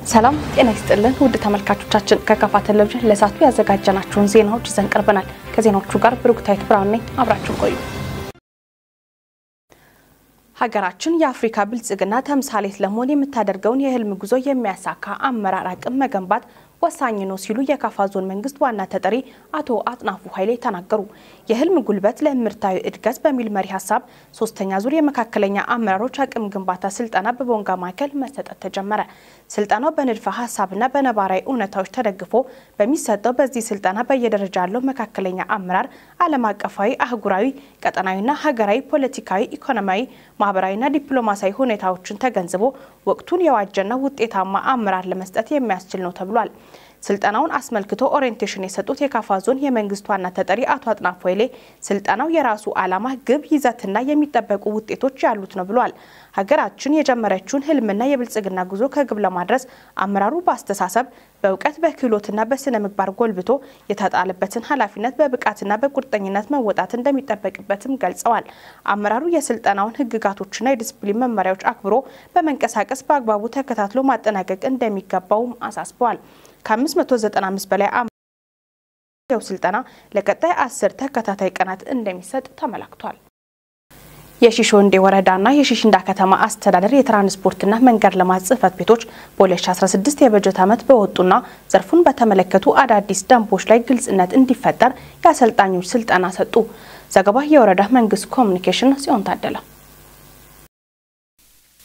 ሰላም ጤና ይስጥልን ውድ ተመልካቾቻችን ከካፋ ቴሌቪዥን ለሳቱ ያዘጋጀናችሁን ዜናዎች ይዘን ቀርበናል። ከዜናዎቹ ጋር ብሩክታይት ብርሃኑ ነኝ። አብራችሁን ቆዩ። ሀገራችን የአፍሪካ ብልጽግና ተምሳሌት ለመሆን የምታደርገውን የህልም ጉዞ የሚያሳካ አመራር አቅም መገንባት ወሳኝ ነው ሲሉ የካፋ ዞን መንግስት ዋና ተጠሪ አቶ አጥናፉ ኃይሌ ተናገሩ። የህልም ጉልበት ለምርታዊ እድገት በሚል መሪ ሐሳብ ሶስተኛ ዙር የመካከለኛ አመራሮች አቅም ግንባታ ስልጠና በቦንጋ ማዕከል መሰጠት ተጀመረ። ስልጠናው በንድፈ ሐሳብና በነባራዊ እውነታዎች ተደግፎ በሚሰጠው በዚህ ስልጠና በየደረጃ ያለው መካከለኛ አመራር ዓለም አቀፋዊ፣ አህጉራዊ፣ ቀጠናዊና ሀገራዊ ፖለቲካዊ፣ ኢኮኖሚያዊ፣ ማህበራዊና ዲፕሎማሲያዊ ሁኔታዎችን ተገንዝቦ ወቅቱን የዋጀና ውጤታማ አመራር ለመስጠት የሚያስችል ነው ተብሏል። ስልጠናውን አስመልክቶ ኦሪየንቴሽን የሰጡት የካፋ ዞን የመንግስት ዋና ተጠሪ አቶ አጥናፉ ኃይሌ ስልጠናው የራሱ ዓላማ፣ ግብ፣ ይዘትና የሚጠበቁ ውጤቶች ያሉት ነው ብለዋል። ሀገራችን የጀመረችውን ህልምና የብልጽግና ጉዞ ከግብ ለማድረስ አመራሩ በአስተሳሰብ፣ በእውቀት፣ በክህሎትና በስነ ምግባር ጎልብቶ የተጣለበትን ኃላፊነት በብቃትና በቁርጠኝነት መወጣት እንደሚጠበቅበትም ገልጸዋል። አመራሩ የስልጠናውን ህግጋቶችና የዲስፕሊን መመሪያዎች አክብሮ በመንቀሳቀስ በአግባቡ ተከታትሎ ማጠናቀቅ እንደሚገባውም አሳስበዋል። ከ595 በላይ አመራሩ ስልጠና ለቀጣይ 10 ተከታታይ ቀናት እንደሚሰጥ ተመላክቷል። የሺሾንዴ ወረዳና የሺሽንዳ ከተማ አስተዳደር የትራንስፖርትና መንገድ ልማት ጽሕፈት ቤቶች በ2016 የበጀት ዓመት በወጡና ዘርፉን በተመለከቱ አዳዲስ ደንቦች ላይ ግልጽነት እንዲፈጠር የአሰልጣኞች ስልጠና ሰጡ። ዘገባ የወረዳ መንግስት ኮሙኒኬሽን ሲሆን ታደለ።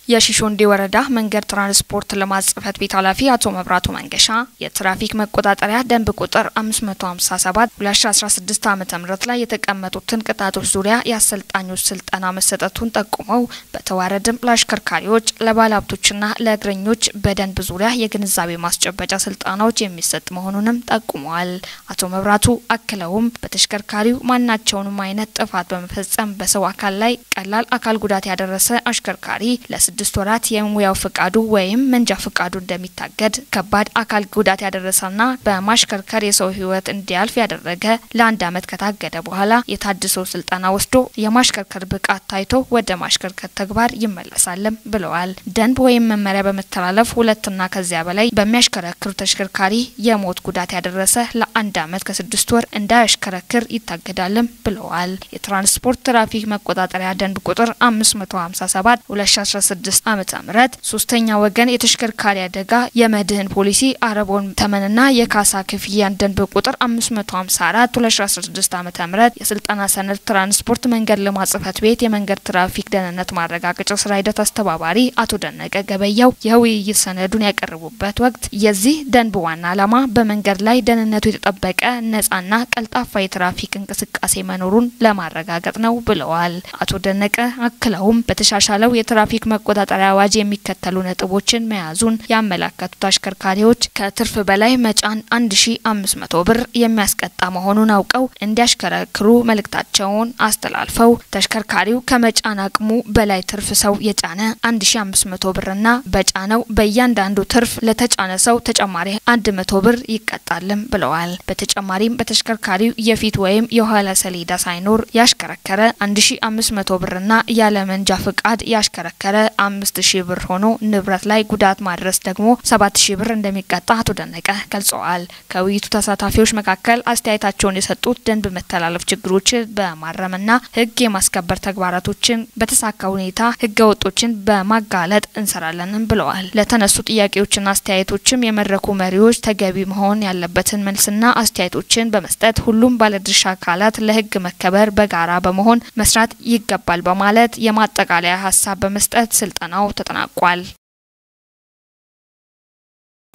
የሺሾንዴ ወረዳ መንገድ ትራንስፖርት ልማት ጽሕፈት ቤት ኃላፊ አቶ መብራቱ መንገሻ የትራፊክ መቆጣጠሪያ ደንብ ቁጥር 557 2016 ዓ.ም ላይ የተቀመጡትን ቅጣቶች ዙሪያ የአሰልጣኞች ስልጠና መሰጠቱን ጠቁመው በተዋረድም ለአሽከርካሪዎች፣ ለባለሀብቶችና ለእግረኞች በደንብ ዙሪያ የግንዛቤ ማስጨበጫ ስልጠናዎች የሚሰጥ መሆኑንም ጠቁመዋል። አቶ መብራቱ አክለውም በተሽከርካሪው ማናቸውንም አይነት ጥፋት በመፈጸም በሰው አካል ላይ ቀላል አካል ጉዳት ያደረሰ አሽከርካሪ ለ6 ወራት የሙያው ፍቃዱ ወይም መንጃ ፍቃዱ እንደሚታገድ፣ ከባድ አካል ጉዳት ያደረሰና በማሽከርከር የሰው ህይወት እንዲያልፍ ያደረገ ለ1 ዓመት ከታገደ በኋላ የታድሶ ስልጠና ወስዶ የማሽከርከር ብቃት ታይቶ ወደ ማሽከርከር ተግባር ይመለሳልም ብለዋል። ደንብ ወይም መመሪያ በመተላለፍ 2 እና ከዚያ በላይ በሚያሽከረክሩ ተሽከርካሪ የሞት ጉዳት ያደረሰ ለ1 ዓመት ከ6 ወር እንዳያሽከረክር ይታገዳልም ብለዋል። የትራንስፖርት ትራፊክ መቆጣጠሪያ ደንብ ቁጥር 557 2016 ዓመተ ምህረት ሶስተኛ ወገን የተሽከርካሪ አደጋ የመድህን ፖሊሲ አረቦን ተመንና የካሳ ክፍያን ደንብ ቁጥር 554 2016 ዓመተ ምህረት የስልጣና ሰነድ ትራንስፖርት መንገድ ልማት ጽሕፈት ቤት የመንገድ ትራፊክ ደህንነት ማረጋገጫ ስራ ሂደት አስተባባሪ አቶ ደነቀ ገበያው የውይይት ሰነዱን ያቀርቡበት ወቅት የዚህ ደንብ ዋና ዓላማ በመንገድ ላይ ደህንነቱ የተጠበቀ ነፃና ቀልጣፋ የትራፊክ እንቅስቃሴ መኖሩን ለማረጋገጥ ነው ብለዋል። አቶ ደነቀ አክለውም በተሻሻለው የትራፊክ መቆጣጠሪያ አዋጅ የሚከተሉ ነጥቦችን መያዙን ያመለከቱት አሽከርካሪዎች ከትርፍ በላይ መጫን 1500 ብር የሚያስቀጣ መሆኑን አውቀው እንዲያሽከረክሩ መልእክታቸውን አስተላልፈው ተሽከርካሪው ከመጫን አቅሙ በላይ ትርፍ ሰው የጫነ 1500 ብርና በጫነው በእያንዳንዱ ትርፍ ለተጫነ ሰው ተጨማሪ 100 ብር ይቀጣልም ብለዋል። በተጨማሪም በተሽከርካሪው የፊት ወይም የኋላ ሰሌዳ ሳይኖር ያሽከረከረ 1500 ብርና ያለ መንጃ ፍቃድ ያሽከረከረ 5000 ብር ሆኖ ንብረት ላይ ጉዳት ማድረስ ደግሞ 7000 ብር እንደሚቀጣ አቶ ደነቀ ገልጸዋል። ከውይይቱ ተሳታፊዎች መካከል አስተያየታቸውን የሰጡት ደንብ መተላለፍ ችግሮችን በማረምና ህግ የማስከበር ተግባራቶችን በተሳካ ሁኔታ ህገ ወጦችን በማጋለጥ እንሰራለንም ብለዋል። ለተነሱ ጥያቄዎችና አስተያየቶችም የመድረኩ መሪዎች ተገቢ መሆን ያለበትን መልስና አስተያየቶችን በመስጠት ሁሉም ባለድርሻ አካላት ለህግ መከበር በጋራ በመሆን መስራት ይገባል በማለት የማጠቃለያ ሐሳብ በመስጠት ስልጠናው ተጠናቋል።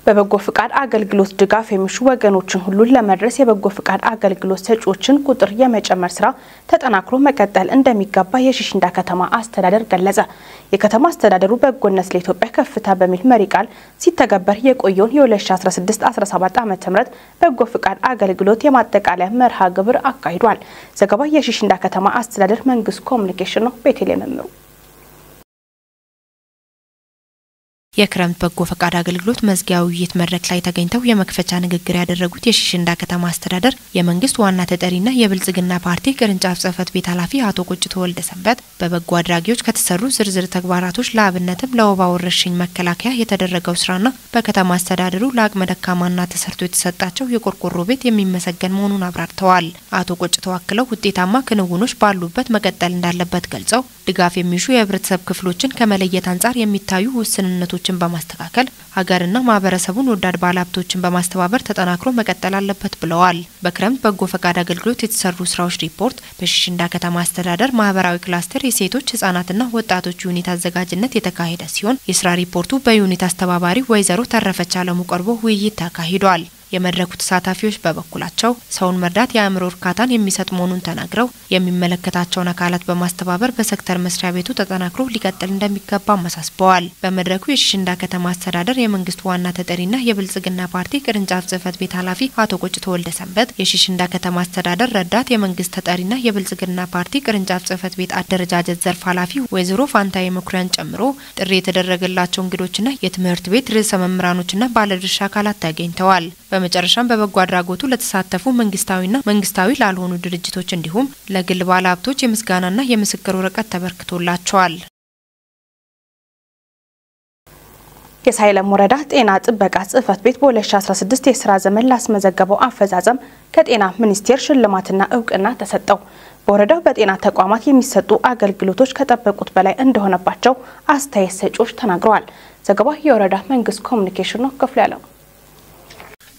በበጎ ፍቃድ አገልግሎት ድጋፍ የሚሹ ወገኖችን ሁሉ ለመድረስ የበጎ ፍቃድ አገልግሎት ሰጪዎችን ቁጥር የመጨመር ስራ ተጠናክሮ መቀጠል እንደሚገባ የሺሽንዳ ከተማ አስተዳደር ገለጸ። የከተማ አስተዳደሩ በጎነት ለኢትዮጵያ ከፍታ በሚል መሪ ቃል ሲተገበር የቆየውን የ2016-17 ዓ.ም በጎ ፍቃድ አገልግሎት የማጠቃለያ መርሃ ግብር አካሂዷል። ዘገባ የሺሽንዳ ከተማ አስተዳደር መንግስት ኮሙኒኬሽን ነው። ቤተልሔም መምሩ የክረምት በጎ ፈቃድ አገልግሎት መዝጊያ ውይይት መድረክ ላይ ተገኝተው የመክፈቻ ንግግር ያደረጉት የሺሽንዳ ከተማ አስተዳደር የመንግስት ዋና ተጠሪና የብልጽግና ፓርቲ ቅርንጫፍ ጽህፈት ቤት ኃላፊ አቶ ቁጭቶ ወልደሰንበት በበጎ አድራጊዎች ከተሰሩ ዝርዝር ተግባራቶች ለአብነትም ለወባ ወረርሽኝ መከላከያ የተደረገው ስራና በከተማ አስተዳደሩ ለአቅመ ደካማና ተሰርቶ የተሰጣቸው የቆርቆሮ ቤት የሚመሰገን መሆኑን አብራርተዋል። አቶ ቁጭቶ አክለው ውጤታማ ክንውኖች ባሉበት መቀጠል እንዳለበት ገልጸው ድጋፍ የሚሹ የህብረተሰብ ክፍሎችን ከመለየት አንጻር የሚታዩ ውስንነቶች በማስተካከል ሀገርና ማህበረሰቡን ወዳድ ባለሀብቶችን በማስተባበር ተጠናክሮ መቀጠል አለበት ብለዋል። በክረምት በጎ ፈቃድ አገልግሎት የተሰሩ ስራዎች ሪፖርት በሺሽንዳ ከተማ አስተዳደር ማህበራዊ ክላስተር የሴቶች ህጻናትና ወጣቶች ዩኒት አዘጋጅነት የተካሄደ ሲሆን የስራ ሪፖርቱ በዩኒት አስተባባሪ ወይዘሮ ተረፈች አለሙ ቀርቦ ውይይት ተካሂዷል። የመድረኩ ተሳታፊዎች በበኩላቸው ሰውን መርዳት የአእምሮ እርካታን የሚሰጥ መሆኑን ተናግረው የሚመለከታቸውን አካላት በማስተባበር በሴክተር መስሪያ ቤቱ ተጠናክሮ ሊቀጥል እንደሚገባ አሳስበዋል። በመድረኩ የሺሽንዳ ከተማ አስተዳደር የመንግስት ዋና ተጠሪና የብልጽግና ፓርቲ ቅርንጫፍ ጽህፈት ቤት ኃላፊ አቶ ቁጭቶ ወልደሰንበት፣ የሺሽንዳ ከተማ አስተዳደር ረዳት የመንግስት ተጠሪና የብልጽግና ፓርቲ ቅርንጫፍ ጽህፈት ቤት አደረጃጀት ዘርፍ ኃላፊ ወይዘሮ ፋንታዬ መኩሪያን ጨምሮ ጥሪ የተደረገላቸው እንግዶችና የትምህርት ቤት ርዕሰ መምህራኖችና ባለድርሻ አካላት ተገኝተዋል። በመጨረሻም በበጎ አድራጎቱ ለተሳተፉ መንግስታዊና መንግስታዊ ላልሆኑ ድርጅቶች እንዲሁም ለግል ባለሀብቶች የምስጋናና የምስክር ወረቀት ተበርክቶላቸዋል። የሳይለም ወረዳ ጤና ጥበቃ ጽህፈት ቤት በ2016 የስራ ዘመን ላስመዘገበው አፈጻጸም ከጤና ሚኒስቴር ሽልማትና እውቅና ተሰጠው። በወረዳው በጤና ተቋማት የሚሰጡ አገልግሎቶች ከጠበቁት በላይ እንደሆነባቸው አስተያየት ሰጪዎች ተናግረዋል። ዘገባው የወረዳ መንግስት ኮሙኒኬሽን ነው። ክፍል ያለው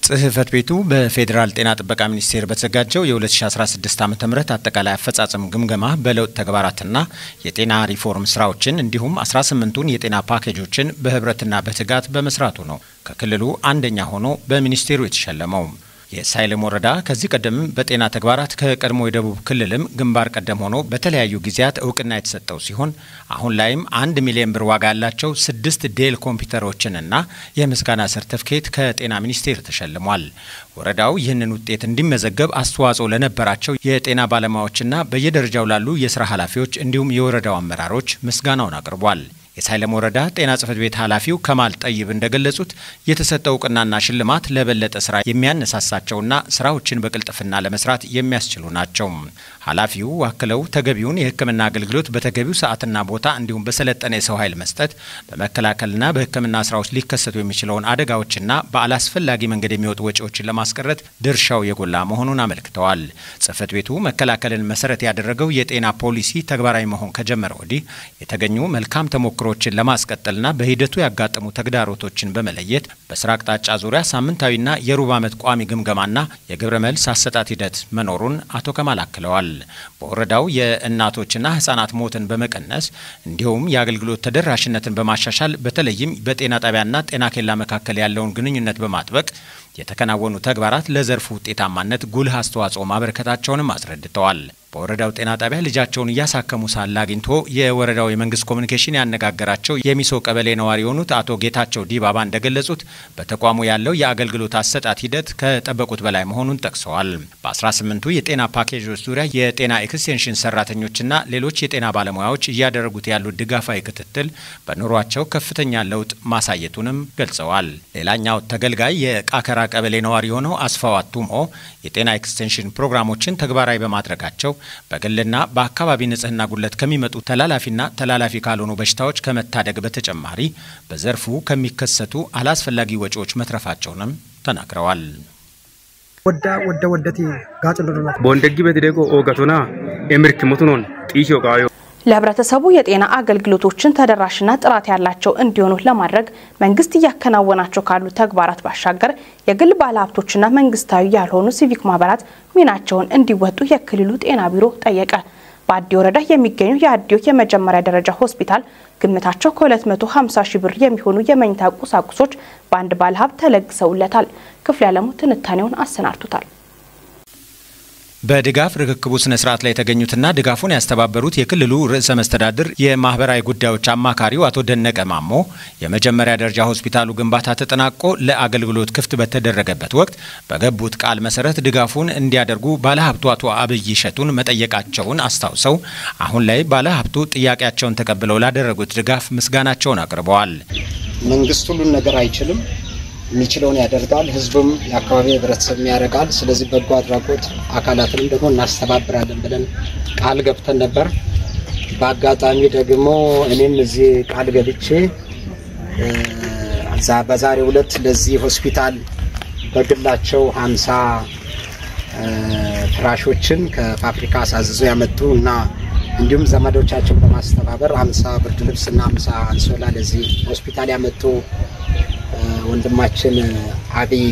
ጽህፈት ቤቱ በፌዴራል ጤና ጥበቃ ሚኒስቴር በተዘጋጀው የ2016 ዓ.ም አጠቃላይ አፈጻጸም ግምገማ በለውጥ ተግባራትና የጤና ሪፎርም ስራዎችን እንዲሁም 18ቱን የጤና ፓኬጆችን በህብረትና በትጋት በመስራቱ ነው ከክልሉ አንደኛ ሆኖ በሚኒስቴሩ የተሸለመው። የሳይለም ወረዳ ከዚህ ቀደም በጤና ተግባራት ከቀድሞ የደቡብ ክልልም ግንባር ቀደም ሆኖ በተለያዩ ጊዜያት እውቅና የተሰጠው ሲሆን አሁን ላይም 1 ሚሊዮን ብር ዋጋ ያላቸው 6 ዴል ኮምፒውተሮችንና የምስጋና ሰርቲፊኬት ከጤና ሚኒስቴር ተሸልሟል። ወረዳው ይህንን ውጤት እንዲመዘገብ አስተዋጽኦ ለነበራቸው የጤና ባለሙያዎችና በየደረጃው ላሉ የስራ ኃላፊዎች እንዲሁም የወረዳው አመራሮች ምስጋናውን አቅርቧል። የሳይለም ወረዳ ጤና ጽህፈት ቤት ኃላፊው ከማል ጠይብ እንደገለጹት የተሰጠው እውቅናና ሽልማት ለበለጠ ስራ የሚያነሳሳቸውና ስራዎችን በቅልጥፍና ለመስራት የሚያስችሉ ናቸው። ኃላፊው አክለው ተገቢውን የሕክምና አገልግሎት በተገቢው ሰዓትና ቦታ እንዲሁም በሰለጠነ የሰው ኃይል መስጠት በመከላከልና በሕክምና ስራዎች ሊከሰቱ የሚችለውን አደጋዎችና በአላስፈላጊ መንገድ የሚወጡ ወጪዎችን ለማስቀረት ድርሻው የጎላ መሆኑን አመልክተዋል። ጽህፈት ቤቱ መከላከልን መሰረት ያደረገው የጤና ፖሊሲ ተግባራዊ መሆን ከጀመረ ወዲህ የተገኙ መልካም ተሞክሮችን ለማስቀጠልና በሂደቱ ያጋጠሙ ተግዳሮቶችን በመለየት በስራ አቅጣጫ ዙሪያ ሳምንታዊና የሩብ ዓመት ቋሚ ግምገማና የግብረ መልስ አሰጣጥ ሂደት መኖሩን አቶ ከማል አክለዋል። በወረዳው የእናቶችና ህጻናት ሞትን በመቀነስ እንዲሁም የአገልግሎት ተደራሽነትን በማሻሻል በተለይም በጤና ጣቢያና ጤና ኬላ መካከል ያለውን ግንኙነት በማጥበቅ የተከናወኑ ተግባራት ለዘርፉ ውጤታማነት ጉልህ አስተዋጽኦ ማበረከታቸውንም አስረድተዋል። በወረዳው ጤና ጣቢያ ልጃቸውን እያሳከሙ ሳለ አግኝቶ የወረዳው የመንግስት ኮሙኒኬሽን ያነጋገራቸው የሚሶ ቀበሌ ነዋሪ የሆኑት አቶ ጌታቸው ዲባባ እንደገለጹት በተቋሙ ያለው የአገልግሎት አሰጣጥ ሂደት ከጠበቁት በላይ መሆኑን ጠቅሰዋል። በ18ቱ የጤና ፓኬጆች ዙሪያ የጤና ኤክስቴንሽን ሰራተኞችና ሌሎች የጤና ባለሙያዎች እያደረጉት ያሉት ድጋፋዊ ክትትል በኑሯቸው ከፍተኛ ለውጥ ማሳየቱንም ገልጸዋል። ሌላኛው ተገልጋይ የቃከራ ቀበሌ ነዋሪ የሆነው አስፋው አቱሞ የጤና ኤክስቴንሽን ፕሮግራሞችን ተግባራዊ በማድረጋቸው በግልና በአካባቢ ንጽህና ጉድለት ከሚመጡ ተላላፊና ተላላፊ ካልሆኑ በሽታዎች ከመታደግ በተጨማሪ በዘርፉ ከሚከሰቱ አላስፈላጊ ወጪዎች መትረፋቸውንም ተናግረዋል። ወደቲ ጋጭሉና ቦንደጊ በትደቆ ኦጋቶና ኤምርክ ሞቱኖን ጢሾ ቃዮ ለህብረተሰቡ የጤና አገልግሎቶችን ተደራሽና ጥራት ያላቸው እንዲሆኑ ለማድረግ መንግስት እያከናወናቸው ካሉ ተግባራት ባሻገር የግል ባለሀብቶችና መንግስታዊ ያልሆኑ ሲቪክ ማህበራት ሚናቸውን እንዲወጡ የክልሉ ጤና ቢሮ ጠየቀ። በአዲ ወረዳ የሚገኙ የአዲዮ የመጀመሪያ ደረጃ ሆስፒታል ግምታቸው ከ250 ሺህ ብር የሚሆኑ የመኝታ ቁሳቁሶች በአንድ ባለሀብት ተለግሰውለታል። ክፍለ ዓለሙ ትንታኔውን አሰናድቷል። በድጋፍ ርክክቡ ስነ ስርዓት ላይ የተገኙትና ድጋፉን ያስተባበሩት የክልሉ ርዕሰ መስተዳድር የማህበራዊ ጉዳዮች አማካሪው አቶ ደነቀ ማሞ የመጀመሪያ ደረጃ ሆስፒታሉ ግንባታ ተጠናቆ ለአገልግሎት ክፍት በተደረገበት ወቅት በገቡት ቃል መሰረት ድጋፉን እንዲያደርጉ ባለሀብቱ አቶ አብይ እሸቱን መጠየቃቸውን አስታውሰው አሁን ላይ ባለሀብቱ ጥያቄያቸውን ተቀብለው ላደረጉት ድጋፍ ምስጋናቸውን አቅርበዋል። መንግስት ሁሉን ነገር አይችልም፣ የሚችለውን ያደርጋል፣ ህዝብም የአካባቢ ህብረተሰብ ያደርጋል። ስለዚህ በጎ አድራጎት አካላትንም ደግሞ እናስተባብራለን ብለን ቃል ገብተን ነበር። በአጋጣሚ ደግሞ እኔም እዚህ ቃል ገብቼ በዛሬው ዕለት ለዚህ ሆስፒታል በግላቸው 50 ፍራሾችን ከፋብሪካ አሳዝዘው ያመጡ እና እንዲሁም ዘመዶቻቸውን በማስተባበር 50 ብርድ ልብስና 50 አንሶላ ለዚህ ሆስፒታል ያመጡ ወንድማችን አብይ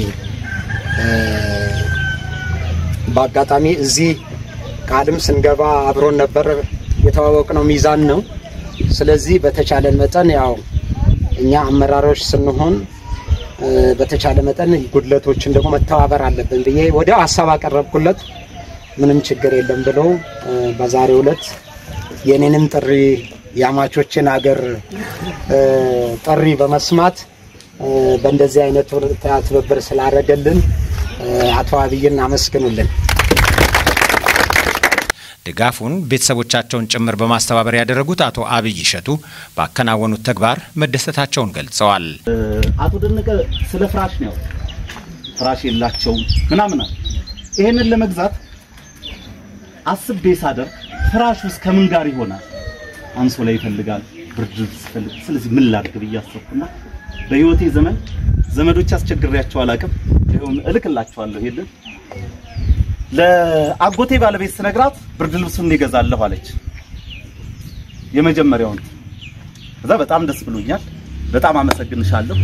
በአጋጣሚ እዚህ ቃልም ስንገባ አብሮን ነበር። የተዋወቅነው ሚዛን ነው። ስለዚህ በተቻለ መጠን ያው እኛ አመራሮች ስንሆን በተቻለ መጠን ጉድለቶችን ደግሞ መተባበር አለብን ብዬ ወዲያው ሐሳብ አቀረብኩለት። ምንም ችግር የለም ብሎ በዛሬው ዕለት የኔንም ጥሪ ያማቾችን አገር ጥሪ በመስማት በእንደዚህ አይነት ትብብር ስላደረገልን አቶ አብይን አመስግኑልን። ድጋፉን ቤተሰቦቻቸውን ጭምር በማስተባበር ያደረጉት አቶ አብይ እሸቱ ባከናወኑት ተግባር መደሰታቸውን ገልጸዋል። አቶ ደነቀ ስለ ፍራሽ ነው ፍራሽ የላቸውም ምናምን ይሄንን ለመግዛት አስቤ ሳደርግ ፍራሽ ውስጥ ከምን ጋር ይሆናል? አንሶላ ይፈልጋል፣ ብርድ ልብስ ይፈልጋል። ስለዚህ ምን ላድርግ ብዬ አሰብኩና በህይወቴ ዘመን ዘመዶች አስቸግሬያቸው አላቅም። ይሁን እልክላቸዋለሁ። ሄድን ለአጎቴ ባለቤት ስነግራት ብርድ ልብሱን ይገዛለሁ አለች። የመጀመሪያው ከዛ በጣም ደስ ብሎኛል። በጣም አመሰግንሻለሁ።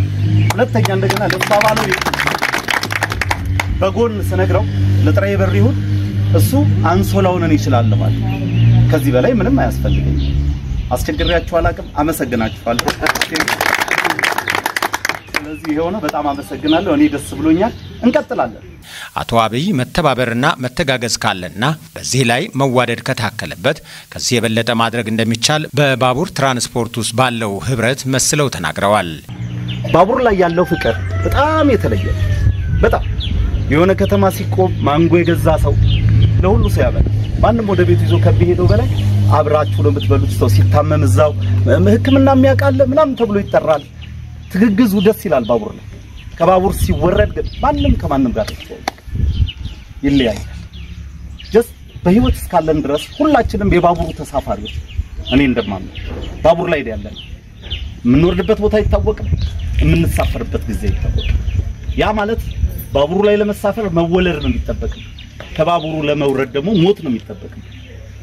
ሁለተኛ እንደገና ለባባለው በጎን ስነግረው ለጥራዬ በር ይሁን እሱ አንሶላውን ይችላል ማለት ከዚህ በላይ ምንም አያስፈልገኝ። አስቸግሬያችሁ አላቅም። አመሰግናችኋለሁ። ስለዚህ ይሄው ነው። በጣም አመሰግናለሁ። እኔ ደስ ብሎኛል። እንቀጥላለን። አቶ አብይ መተባበርና መተጋገዝ ካለና በዚህ ላይ መዋደድ ከታከለበት ከዚህ የበለጠ ማድረግ እንደሚቻል በባቡር ትራንስፖርት ውስጥ ባለው ህብረት መስለው ተናግረዋል። ባቡር ላይ ያለው ፍቅር በጣም የተለየ በጣም የሆነ ከተማ ሲቆም ማንጎ የገዛ ሰው ለሁሉ ሰው ያበላል። ማንንም ወደ ቤቱ ይዞ ከቢሄደው በላይ አብራችሁ ለምትበሉት ሰው ሲታመም እዛው ህክምና የሚያቃለ ምናምን ተብሎ ይጠራል። ትግግዙ ደስ ይላል። ባቡር ላይ ከባቡር ሲወረድ ግን ማንንም ከማንንም ጋር ይለያያል። ጀስት በህይወት እስካለን ድረስ ሁላችንም የባቡሩ ተሳፋሪዎች እኔ እንደማምነው ባቡር ላይ ያለን የምንወርድበት ቦታ ይታወቃል፣ የምንሳፈርበት ጊዜ ይታወቃል። ያ ማለት ባቡሩ ላይ ለመሳፈር መወለድ ነው የሚጠበቀው፣ ከባቡሩ ለመውረድ ደግሞ ሞት ነው የሚጠበቀው።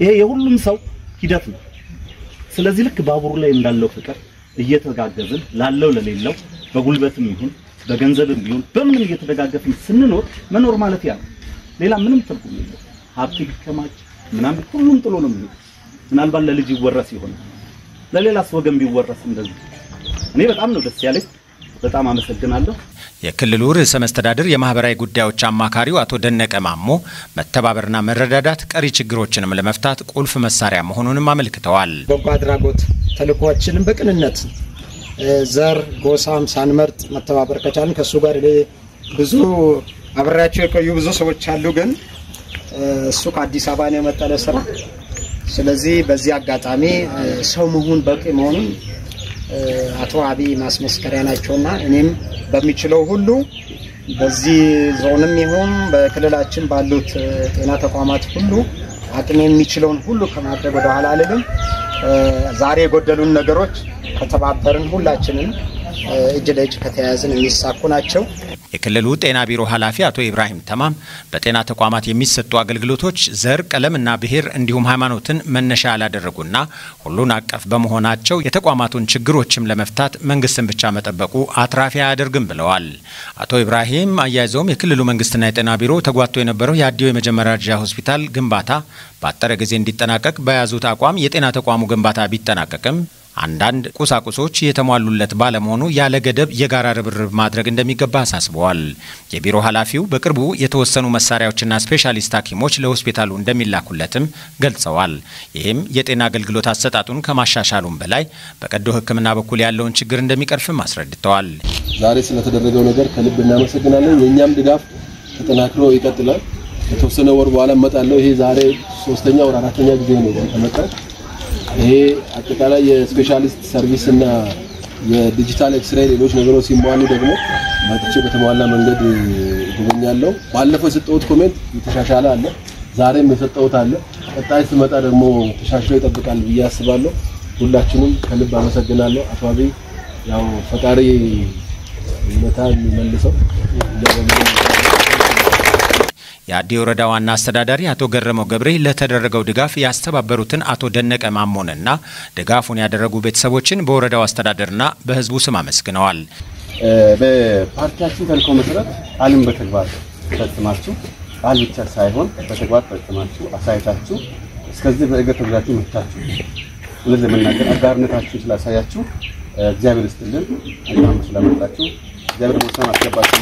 ይሄ የሁሉም ሰው ሂደት ነው። ስለዚህ ልክ ባቡሩ ላይ እንዳለው ፍቅር እየተጋገዝን ላለው ለሌለው በጉልበትም ይሁን በገንዘብም ይሁን በምንም እየተደጋገፍን ስንኖር መኖር ማለት ያ ሌላ ምንም ትርጉም የለም። ሀብት ቢከማች ምናምን ሁሉም ጥሎ ነው የሚሄድ። ምናልባት ለልጅ ይወረስ ይሆናል፣ ለሌላስ ወገን ቢወረስ እንደዚህ። እኔ በጣም ነው ደስ ያለኝ። በጣም አመሰግናለሁ። የክልሉ ርዕሰ መስተዳድር የማህበራዊ ጉዳዮች አማካሪው አቶ ደነቀ ማሞ መተባበርና መረዳዳት ቀሪ ችግሮችንም ለመፍታት ቁልፍ መሳሪያ መሆኑንም አመልክተዋል። በጎ አድራጎት ተልእኮአችንን በቅንነት ዘር ጎሳም ሳንመርጥ መተባበር ከቻልን ከሱ ጋር ብዙ አብራቸው የቆዩ ብዙ ሰዎች አሉ። ግን እሱ ከአዲስ አበባ ነው የመጣ ለስራ። ስለዚህ በዚህ አጋጣሚ ሰው መሆን በቂ መሆኑን አቶ አብይ ማስመስከሪያ ናቸውና እኔም በሚችለው ሁሉ በዚህ ዞንም ይሁን በክልላችን ባሉት ጤና ተቋማት ሁሉ አቅም የሚችለውን ሁሉ ከማድረግ ወደ ኋላ አልልም። ዛሬ የጎደሉን ነገሮች ከተባበርን ሁላችንን እጅ ለእጅ ከተያያዝን የሚሳኩ ናቸው። የክልሉ ጤና ቢሮ ኃላፊ አቶ ኢብራሂም ተማም በጤና ተቋማት የሚሰጡ አገልግሎቶች ዘር፣ ቀለምና ብሔር እንዲሁም ሃይማኖትን መነሻ ያላደረጉና ሁሉን አቀፍ በመሆናቸው የተቋማቱን ችግሮችም ለመፍታት መንግስትን ብቻ መጠበቁ አትራፊ አያደርግም ብለዋል። አቶ ኢብራሂም አያይዘውም የክልሉ መንግስትና የጤና ቢሮ ተጓቶ የነበረው የአዲዮ የመጀመሪያ ደረጃ ሆስፒታል ግንባታ ባጠረ ጊዜ እንዲጠናቀቅ በያዙት አቋም የጤና ተቋሙ ግንባታ ቢጠናቀቅም አንዳንድ ቁሳቁሶች የተሟሉለት ባለመሆኑ ያለ ገደብ የጋራ ርብርብ ማድረግ እንደሚገባ አሳስበዋል። የቢሮ ኃላፊው በቅርቡ የተወሰኑ መሳሪያዎችና ስፔሻሊስት ሐኪሞች ለሆስፒታሉ እንደሚላኩለትም ገልጸዋል። ይህም የጤና አገልግሎት አሰጣጡን ከማሻሻሉም በላይ በቀዶ ሕክምና በኩል ያለውን ችግር እንደሚቀርፍም አስረድተዋል። ዛሬ ስለተደረገው ነገር ከልብ እናመሰግናለን። የኛም ድጋፍ ተጠናክሮ ይቀጥላል። የተወሰነ ወር በኋላ መጣለው። ይሄ ዛሬ 3ኛ ወር 4ኛ ጊዜ ነው የተመጣው። ይሄ አጠቃላይ የስፔሻሊስት ሰርቪስ እና የዲጂታል ኤክስሬይ ሌሎች ነገሮች ሲሟሉ ደግሞ ማጥቼ በተሟላ መንገድ ጎበኛለሁ። ባለፈው የሰጠሁት ኮሜንት የተሻሻለ አለ፣ ዛሬም የሰጠሁት አለ። ቀጣይ ስመጣ ደግሞ ተሻሽሎ ይጠብቃል ብዬ አስባለሁ። ሁላችንም ከልብ አመሰግናለሁ። አቶ አብይ ያው ፈቃሪ ይመታ የሚመልሰው የአዲ ወረዳ ዋና አስተዳዳሪ አቶ ገረመው ገብሬ ለተደረገው ድጋፍ ያስተባበሩትን አቶ ደነቀ ማሞንና ድጋፉን ያደረጉ ቤተሰቦችን በወረዳው አስተዳደርና በህዝቡ ስም አመስግነዋል። በፓርቲያችን ተልእኮ መሰረት ቃልን በተግባር ፈጽማችሁ ቃል ብቻ ሳይሆን በተግባር ፈጽማችሁ አሳይታችሁ እስከዚህ በእግር ተጉዛችሁ መጥታችሁ ለዚህ ለመናገር አጋርነታችሁ ስላሳያችሁ እግዚአብሔር ይስጥልን። እንኳን ስለመጣችሁ እግዚአብሔር ሞሳን አስገባችሁ።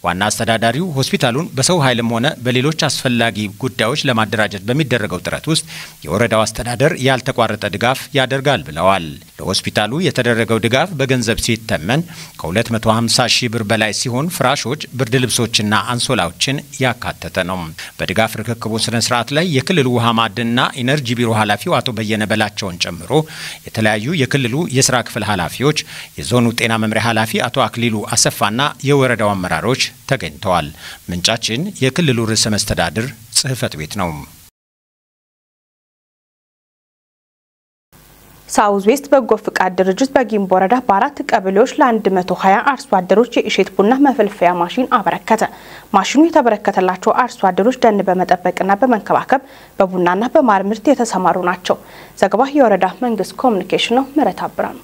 ዋና አስተዳዳሪው ሆስፒታሉን በሰው ኃይልም ሆነ በሌሎች አስፈላጊ ጉዳዮች ለማደራጀት በሚደረገው ጥረት ውስጥ የወረዳው አስተዳደር ያልተቋረጠ ድጋፍ ያደርጋል ብለዋል። ለሆስፒታሉ የተደረገው ድጋፍ በገንዘብ ሲተመን ከ250 ሺህ ብር በላይ ሲሆን ፍራሾች፣ ብርድ ልብሶችና አንሶላዎችን ያካተተ ነው። በድጋፍ ርክክቡ ስነ ስርዓት ላይ የክልሉ ውሃ ማዕድንና ኢነርጂ ቢሮ ኃላፊው አቶ በየነ በላቸውን ጨምሮ የተለያዩ የክልሉ የስራ ክፍል ኃላፊዎች፣ የዞኑ ጤና መምሪያ ኃላፊ አቶ አክሊሉ አሰፋና የወረዳው አመራሮች ተገኝተዋል። ምንጫችን የክልሉ ርዕሰ መስተዳድር ጽህፈት ቤት ነው። ሳውዝ ዌስት በጎ ፍቃድ ድርጅት በጊምቦ ወረዳ በ4 ቀበሌዎች ለ120 አርሶ አደሮች የእሸት ቡና መፈልፈያ ማሽን አበረከተ። ማሽኑ የተበረከተላቸው አርሶ አደሮች ደን በመጠበቅና በመንከባከብ በቡናና በማር ምርት የተሰማሩ ናቸው። ዘገባው የወረዳ መንግስት ኮሙኒኬሽን ነው። መረታ ብራኑ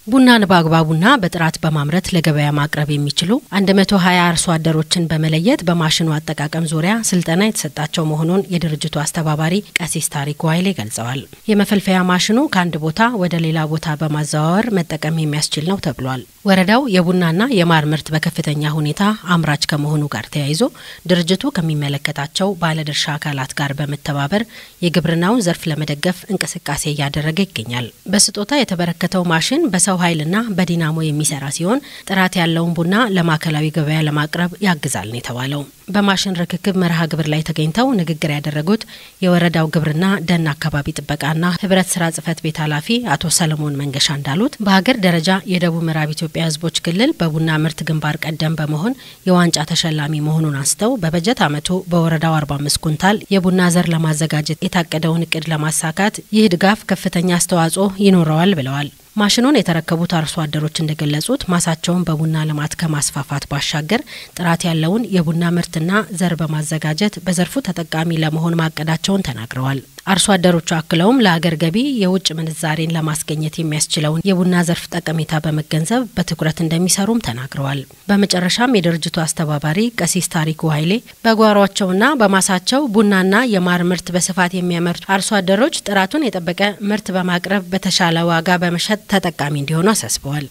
ቡናን በአግባቡና በጥራት በማምረት ለገበያ ማቅረብ የሚችሉ 120 አርሶ አደሮችን በመለየት በማሽኑ አጠቃቀም ዙሪያ ስልጠና የተሰጣቸው መሆኑን የድርጅቱ አስተባባሪ ቀሲስ ታሪኩ ኃይሌ ገልጸዋል። የመፈልፈያ ማሽኑ ከአንድ ቦታ ወደ ሌላ ቦታ በማዘዋወር መጠቀም የሚያስችል ነው ተብሏል። ወረዳው የቡናና የማር ምርት በከፍተኛ ሁኔታ አምራች ከመሆኑ ጋር ተያይዞ ድርጅቱ ከሚመለከታቸው ባለድርሻ አካላት ጋር በመተባበር የግብርናውን ዘርፍ ለመደገፍ እንቅስቃሴ እያደረገ ይገኛል። በስጦታ የተበረከተው ማሽን በሰው ኃይልና በዲናሞ የሚሰራ ሲሆን ጥራት ያለውን ቡና ለማዕከላዊ ገበያ ለማቅረብ ያግዛል ነው የተባለው። በማሽን ርክክብ መርሃ ግብር ላይ ተገኝተው ንግግር ያደረጉት የወረዳው ግብርና ደን አካባቢ ጥበቃና ህብረት ስራ ጽፈት ቤት ኃላፊ አቶ ሰለሞን መንገሻ እንዳሉት በሀገር ደረጃ የደቡብ ምዕራብ ኢትዮጵያ ህዝቦች ክልል በቡና ምርት ግንባር ቀደም በመሆን የዋንጫ ተሸላሚ መሆኑን አንስተው በበጀት አመቱ በወረዳው 45 ኩንታል የቡና ዘር ለማዘጋጀት የታቀደውን እቅድ ለማሳካት ይህ ድጋፍ ከፍተኛ አስተዋጽኦ ይኖረዋል ብለዋል። ማሽኑን የተረከቡት አርሶ አደሮች እንደገለጹት ማሳቸውን በቡና ልማት ከማስፋፋት ባሻገር ጥራት ያለውን የቡና ምርትና ዘር በማዘጋጀት በዘርፉ ተጠቃሚ ለመሆን ማቀዳቸውን ተናግረዋል። አርሶ አደሮቹ አክለውም ለሀገር ገቢ የውጭ ምንዛሬን ለማስገኘት የሚያስችለውን የቡና ዘርፍ ጠቀሜታ በመገንዘብ በትኩረት እንደሚሰሩም ተናግረዋል። በመጨረሻም የድርጅቱ አስተባባሪ ቀሲስ ታሪኩ ኃይሌ በጓሯቸውና በማሳቸው ቡናና የማር ምርት በስፋት የሚያመርቱ አርሶ አደሮች ጥራቱን የጠበቀ ምርት በማቅረብ በተሻለ ዋጋ በመሸጥ ተጠቃሚ እንዲሆኑ አሳስበዋል።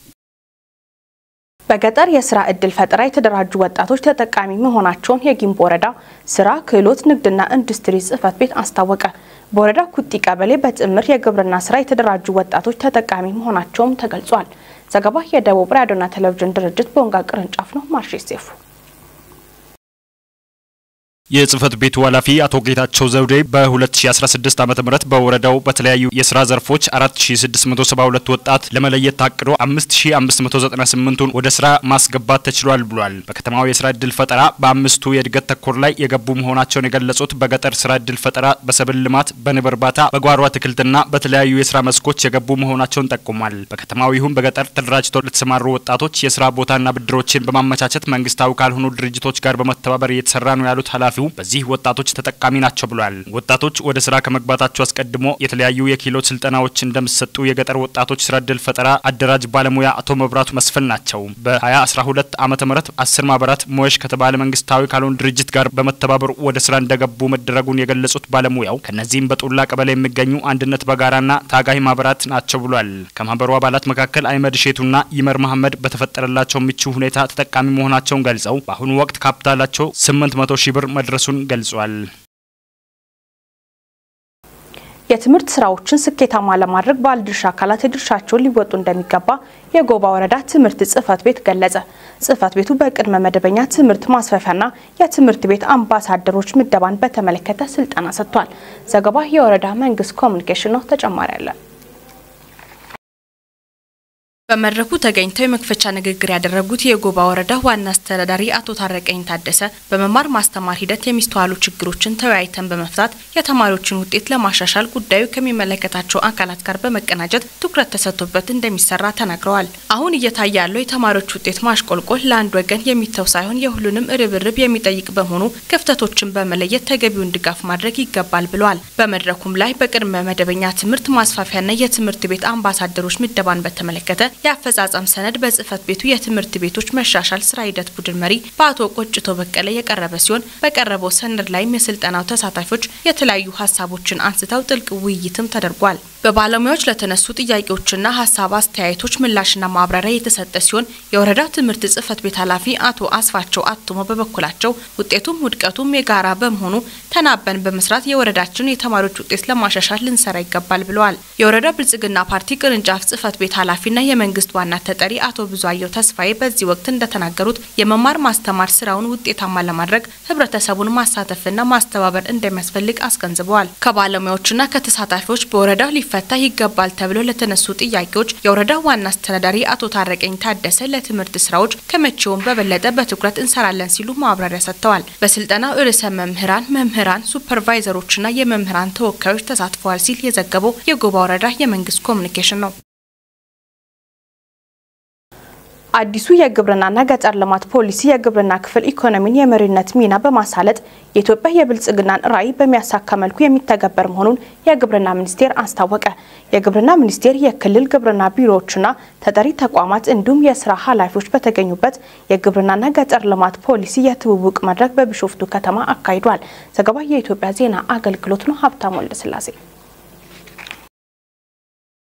በገጠር የስራ እድል ፈጠራ የተደራጁ ወጣቶች ተጠቃሚ መሆናቸውን የጊምቦ ወረዳ ስራ ክህሎት ንግድና ኢንዱስትሪ ጽህፈት ቤት አስታወቀ። በወረዳ ኩቲ ቀበሌ በጥምር የግብርና ስራ የተደራጁ ወጣቶች ተጠቃሚ መሆናቸውም ተገልጿል። ዘገባው የደቡብ ራዲዮና ቴሌቪዥን ድርጅት ቦንጋ ቅርንጫፍ ነው። ማርሽ ሴፉ የጽህፈት ቤቱ ኃላፊ አቶ ጌታቸው ዘውዴ በ2016 ዓ.ም በወረዳው በተለያዩ የስራ ዘርፎች 4672 ወጣት ለመለየት ታቅዶ 5598ን ወደ ስራ ማስገባት ተችሏል ብሏል። በከተማው የስራ እድል ፈጠራ በአምስቱ የእድገት ተኮር ላይ የገቡ መሆናቸውን የገለጹት በገጠር ስራ እድል ፈጠራ በሰብል ልማት፣ በንብ እርባታ፣ በጓሮ አትክልትና በተለያዩ የስራ መስኮች የገቡ መሆናቸውን ጠቁሟል። በከተማው ይሁን በገጠር ተደራጅተው ለተሰማሩ ወጣቶች የስራ ቦታና ብድሮችን በማመቻቸት መንግስታዊ ካልሆኑ ድርጅቶች ጋር በመተባበር እየተሰራ ነው ያሉት ኃላፊ በዚህ ወጣቶች ተጠቃሚ ናቸው ብሏል። ወጣቶች ወደ ስራ ከመግባታቸው አስቀድሞ የተለያዩ የክህሎት ስልጠናዎች እንደሚሰጡ የገጠር ወጣቶች ስራ ዕድል ፈጠራ አደራጅ ባለሙያ አቶ መብራቱ መስፍን ናቸው። በ2012 ዓመተ ምህረት 10 ማህበራት ሞሽ ከተባለ መንግስታዊ ካልሆነ ድርጅት ጋር በመተባበር ወደ ስራ እንደገቡ መደረጉን የገለጹት ባለሙያው ከነዚህም በጡላ ቀበሌ የሚገኙ አንድነት በጋራና ታጋይ ማህበራት ናቸው ብሏል። ከማህበሩ አባላት መካከል አይመድ ሼቱና ይመር መሐመድ በተፈጠረላቸው ምቹ ሁኔታ ተጠቃሚ መሆናቸውን ገልጸው በአሁኑ ወቅት ካፒታላቸው 800 ሺህ ብር መድረሱን ገልጿል። የትምህርት ስራዎችን ስኬታማ ለማድረግ ባለድርሻ አካላት የድርሻቸውን ሊወጡ እንደሚገባ የጎባ ወረዳ ትምህርት ጽህፈት ቤት ገለጸ። ጽህፈት ቤቱ በቅድመ መደበኛ ትምህርት ማስፋፊያና የትምህርት ቤት አምባሳደሮች ምደባን በተመለከተ ስልጠና ሰጥቷል። ዘገባ የወረዳ መንግስት ኮሙኒኬሽን ነው። ተጨማሪ አለ። በመድረኩ ተገኝተው የመክፈቻ ንግግር ያደረጉት የጎባ ወረዳ ዋና አስተዳዳሪ አቶ ታረቀኝ ታደሰ በመማር ማስተማር ሂደት የሚስተዋሉ ችግሮችን ተወያይተን በመፍታት የተማሪዎችን ውጤት ለማሻሻል ጉዳዩ ከሚመለከታቸው አካላት ጋር በመቀናጀት ትኩረት ተሰጥቶበት እንደሚሰራ ተናግረዋል። አሁን እየታየ ያለው የተማሪዎች ውጤት ማሽቆልቆል ለአንድ ወገን የሚተው ሳይሆን የሁሉንም ርብርብ የሚጠይቅ በመሆኑ ክፍተቶችን በመለየት ተገቢውን ድጋፍ ማድረግ ይገባል ብለዋል። በመድረኩም ላይ በቅድመ መደበኛ ትምህርት ማስፋፊያና የትምህርት ቤት አምባሳደሮች ምደባን በተመለከተ የአፈጻጸም ሰነድ በጽህፈት ቤቱ የትምህርት ቤቶች መሻሻል ስራ ሂደት ቡድን መሪ በአቶ ቆጭቶ በቀለ የቀረበ ሲሆን በቀረበው ሰነድ ላይ የስልጠናው ተሳታፊዎች የተለያዩ ሀሳቦችን አንስተው ጥልቅ ውይይትም ተደርጓል። በባለሙያዎች ለተነሱ ጥያቄዎችና ሀሳብ አስተያየቶች ምላሽና ማብራሪያ የተሰጠ ሲሆን የወረዳው ትምህርት ጽህፈት ቤት ኃላፊ አቶ አስፋቸው አጥሞ በበኩላቸው ውጤቱም ውድቀቱም የጋራ በመሆኑ ተናበን በመስራት የወረዳችን የተማሪዎች ውጤት ለማሻሻል ልንሰራ ይገባል ብለዋል። የወረዳው ብልጽግና ፓርቲ ቅርንጫፍ ጽህፈት ቤት ኃላፊና የመንግስት ዋና ተጠሪ አቶ ብዙአየው ተስፋዬ በዚህ ወቅት እንደተናገሩት የመማር ማስተማር ስራውን ውጤታማ ለማድረግ ህብረተሰቡን ማሳተፍና ማስተባበር እንደሚያስፈልግ አስገንዝበዋል። ከባለሙያዎችና ከተሳታፊዎች በወረዳው ፈታ ይገባል ተብሎ ለተነሱ ጥያቄዎች የወረዳው ዋና አስተዳዳሪ አቶ ታረቀኝ ታደሰ ለትምህርት ስራዎች ከመቼውም በበለጠ በትኩረት እንሰራለን ሲሉ ማብራሪያ ሰጥተዋል። በስልጠናው ርዕሰ መምህራን፣ ሱፐርቫይዘሮችና የመምህራን ተወካዮች ተሳትፈዋል ሲል የዘገበው የጎባ ወረዳ የመንግስት ኮሙኒኬሽን ነው። አዲሱ የግብርናና ገጠር ልማት ፖሊሲ የግብርና ክፍል ኢኮኖሚን የመሪነት ሚና በማሳለጥ የኢትዮጵያ የብልጽግናን ራዕይ በሚያሳካ መልኩ የሚተገበር መሆኑን የግብርና ሚኒስቴር አስታወቀ። የግብርና ሚኒስቴር የክልል ግብርና ቢሮዎችና ተጠሪ ተቋማት እንዲሁም የስራ ኃላፊዎች በተገኙበት የግብርናና ገጠር ልማት ፖሊሲ የትውውቅ መድረክ በቢሾፍቱ ከተማ አካሂዷል። ዘገባ የኢትዮጵያ ዜና አገልግሎት ነው። ሀብታሙ ወልደስላሴ።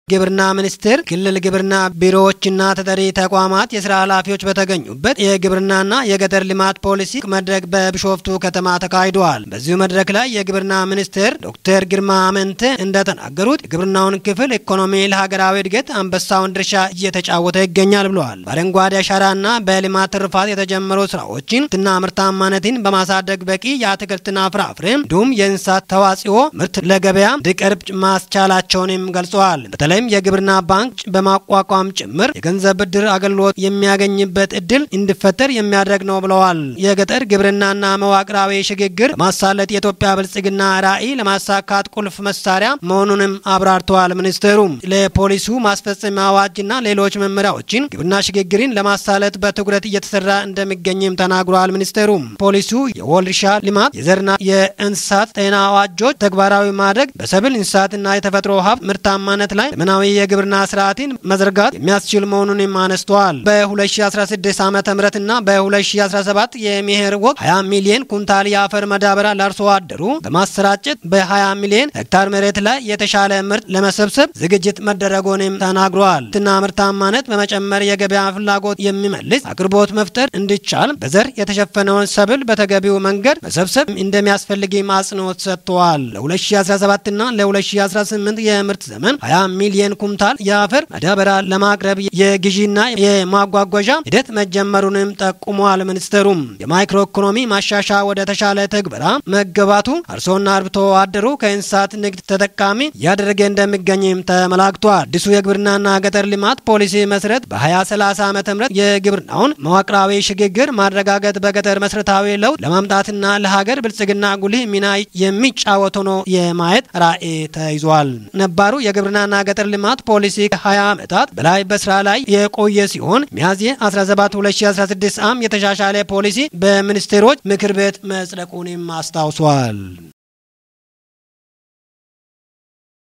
ግብርና ሚኒስቴር ክልል ግብርና ቢሮዎችና ተጠሪ ተቋማት የስራ ኃላፊዎች በተገኙበት የግብርናና የገጠር ልማት ፖሊሲ መድረክ በቢሾፍቱ ከተማ ተካሂዷል። በዚሁ መድረክ ላይ የግብርና ሚኒስቴር ዶክተር ግርማ አመንቴ እንደተናገሩት የግብርናውን ክፍል ኢኮኖሚ ለሀገራዊ እድገት አንበሳውን ድርሻ እየተጫወተ ይገኛል ብለዋል። በአረንጓዴ አሻራና በልማት ትሩፋት የተጀመሩ ስራዎችን እና ምርታማነትን በማሳደግ በቂ የአትክልትና ፍራፍሬ እንዲሁም የእንስሳት ተዋጽኦ ምርት ለገበያ እንዲቀርብ ማስቻላቸውንም ገልጸዋል። በተለይም የግብርና ባንክ በማቋቋም ጭምር የገንዘብ ብድር አገልግሎት የሚያገኝበት እድል እንዲፈጠር የሚያደርግ ነው ብለዋል። የገጠር ግብርናና መዋቅራዊ ሽግግር ማሳለጥ የኢትዮጵያ ብልጽግና ራዕይ ለማሳካት ቁልፍ መሳሪያ መሆኑንም አብራርተዋል። ሚኒስቴሩ ለፖሊሲው ማስፈጸሚያ አዋጅና ሌሎች መመሪያዎችን ግብርና ሽግግርን ለማሳለጥ በትኩረት እየተሰራ እንደሚገኝም ተናግሯል። ሚኒስቴሩ ፖሊሲው የወል እርሻ ልማት፣ የዘርና የእንስሳት ጤና አዋጆች ተግባራዊ ማድረግ በሰብል እንስሳትና የተፈጥሮ ሀብት ምርታማነት ላይ ዘመናዊ የግብርና ስርዓትን መዘርጋት የሚያስችል መሆኑንም አነስተዋል። በ2016 ዓመተ ምህረትና በ2017 የመኸር ወቅት 20 ሚሊዮን ኩንታል የአፈር ማዳበሪያ ለአርሶ አደሩ በማሰራጨት በ20 ሚሊዮን ሄክታር መሬት ላይ የተሻለ ምርት ለመሰብሰብ ዝግጅት መደረጉንም ተናግሯል። ትና ምርታማነት በመጨመር የገበያ ፍላጎት የሚመልስ አቅርቦት መፍጠር እንዲቻል በዘር የተሸፈነውን ሰብል በተገቢው መንገድ መሰብሰብ እንደሚያስፈልግም አጽንኦት ሰጥተዋል። ለ2017 እና ለ2018 የምርት ዘመን 20 ሚሊዮን ኩንታል የአፈር ማዳበሪያ ለማቅረብ የግዢና የማጓጓዣ ሂደት መጀመሩንም ጠቁሟል። ሚኒስቴሩም የማይክሮ ኢኮኖሚ ማሻሻ ወደ ተሻለ ተግባራ መገባቱ አርሶና አርብቶ አደሩ ከእንስሳት ንግድ ተጠቃሚ ያደረገ እንደሚገኝም ተመላክቷል። አዲሱ የግብርናና ገጠር ልማት ፖሊሲ መሰረት በ2030 ዓመተ ምህረት የግብርናውን መዋቅራዊ ሽግግር ማረጋገጥ በገጠር መሰረታዊ ለውጥ ለማምጣትና ለሀገር ብልጽግና ጉልህ ሚና የሚጫወት ሆኖ የማየት ራዕይ ተይዟል። ነባሩ የግብርናና ገጠር የገጠር ልማት ፖሊሲ ከ20 ዓመታት በላይ በስራ ላይ የቆየ ሲሆን ሚያዝያ 17 2016 ዓ.ም የተሻሻለ ፖሊሲ በሚኒስቴሮች ምክር ቤት መጽደቁንም አስታውሷል።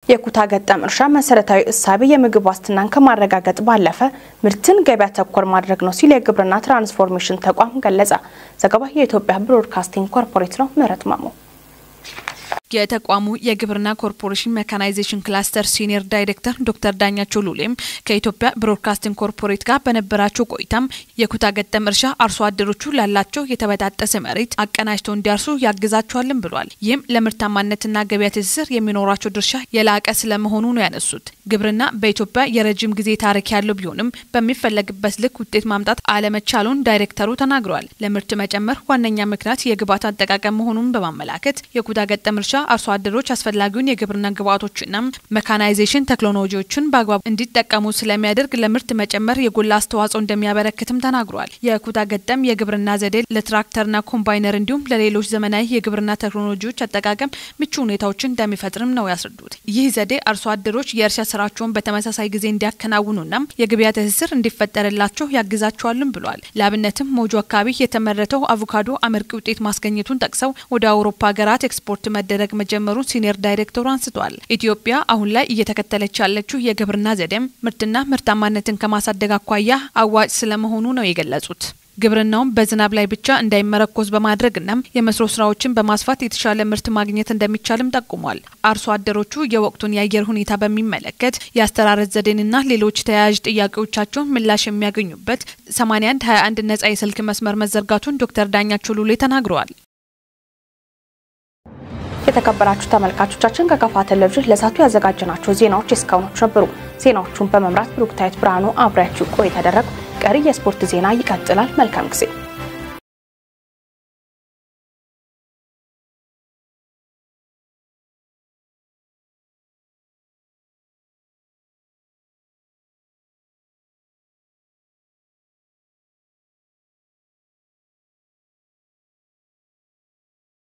የኩታ ገጠም እርሻ መሰረታዊ እሳቤ የምግብ ዋስትናን ከማረጋገጥ ባለፈ ምርትን ገበያ ተኮር ማድረግ ነው ሲል የግብርና ትራንስፎርሜሽን ተቋም ገለጸ። ዘገባው የኢትዮጵያ ብሮድካስቲንግ ኮርፖሬት ነው። ምህረት ማሞ የተቋሙ የግብርና ኮርፖሬሽን ሜካናይዜሽን ክላስተር ሲኒየር ዳይሬክተር ዶክተር ዳኛቸው ሉሌም ከኢትዮጵያ ብሮድካስቲንግ ኮርፖሬት ጋር በነበራቸው ቆይታም የኩታ ገጠም እርሻ አርሶ አደሮቹ ላላቸው የተበጣጠሰ መሬት አቀናጅተው እንዲያርሱ ያግዛቸዋልን ብሏል። ይህም ለምርታማነትና ገበያ ትስስር የሚኖራቸው ድርሻ የላቀ ስለመሆኑ ነው ያነሱት። ግብርና በኢትዮጵያ የረጅም ጊዜ ታሪክ ያለው ቢሆንም በሚፈለግበት ልክ ውጤት ማምጣት አለመቻሉን ዳይሬክተሩ ተናግረዋል። ለምርት መጨመር ዋነኛ ምክንያት የግብዓት አጠቃቀም መሆኑን በማመላከት የኩታ ገጠም እርሻ አርሶ አደሮች አስፈላጊውን የግብርና ግብዓቶችና ሜካናይዜሽን ቴክኖሎጂዎችን በአግባቡ እንዲጠቀሙ ስለሚያደርግ ለምርት መጨመር የጎላ አስተዋጽኦ እንደሚያበረክትም ተናግረዋል። የኩታ ገጠም የግብርና ዘዴ ለትራክተርና ኮምባይነር እንዲሁም ለሌሎች ዘመናዊ የግብርና ቴክኖሎጂዎች አጠቃቀም ምቹ ሁኔታዎችን እንደሚፈጥርም ነው ያስረዱት። ይህ ዘዴ አርሶ አደሮች የእርሻ ስራቸውን በተመሳሳይ ጊዜ እንዲያከናውኑና የገበያ ትስስር እንዲፈጠርላቸው ያግዛቸዋልም ብሏል። ለአብነትም ሞጆ አካባቢ የተመረተው አቮካዶ አመርቂ ውጤት ማስገኘቱን ጠቅሰው ወደ አውሮፓ ሀገራት ኤክስፖርት መደረግ መጀመሩን ሲኒየር ዳይሬክተሩ አንስተዋል። ኢትዮጵያ አሁን ላይ እየተከተለች ያለችው የግብርና ዘዴም ምርትና ምርታማነትን ከማሳደግ አኳያ አዋጭ ስለመሆኑ ነው የገለጹት። ግብርናውን በዝናብ ላይ ብቻ እንዳይመረኮዝ በማድረግና የመስኖ ስራዎችን በማስፋት የተሻለ ምርት ማግኘት እንደሚቻልም ጠቁሟል። አርሶ አደሮቹ የወቅቱን የአየር ሁኔታ በሚመለከት የአስተራረስ ዘዴንና ሌሎች ተያያዥ ጥያቄዎቻቸውን ምላሽ የሚያገኙበት 8121 ነጻ የስልክ መስመር መዘርጋቱን ዶክተር ዳኛቸው ሉሌ ተናግረዋል። የተከበራችሁ ተመልካቾቻችን ከካፋ ቴሌቪዥን ለሳቱ ያዘጋጀናቸው ዜናዎች እስካሁኖቹ ነበሩ። ዜናዎቹን በመምራት ብሩክታይት ብርሃኑ አብራችሁ ቆይታ ያደረኩ። ቀሪ የስፖርት ዜና ይቀጥላል። መልካም ጊዜ።